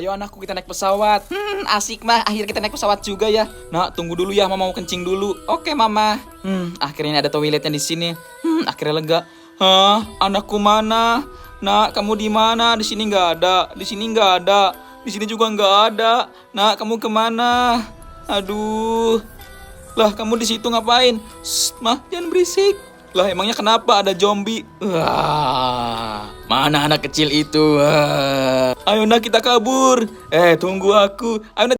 Ayo anakku kita naik pesawat. Asik mah, akhirnya kita naik pesawat juga ya. Nak, tunggu dulu ya, mama mau kencing dulu. Oke mama. Akhirnya ada toiletnya di sini. Akhirnya lega. Hah, anakku mana? Nak, kamu di mana? Di sini nggak ada. Di sini nggak ada. Di sini juga nggak ada. Nak, kamu kemana? Aduh. Lah, kamu di situ ngapain? Shh, mah, jangan berisik. Lah, emangnya kenapa ada zombie? Wah, mana anak kecil itu? Wah. Ayo nak kita kabur. Tunggu aku. Ayo nak.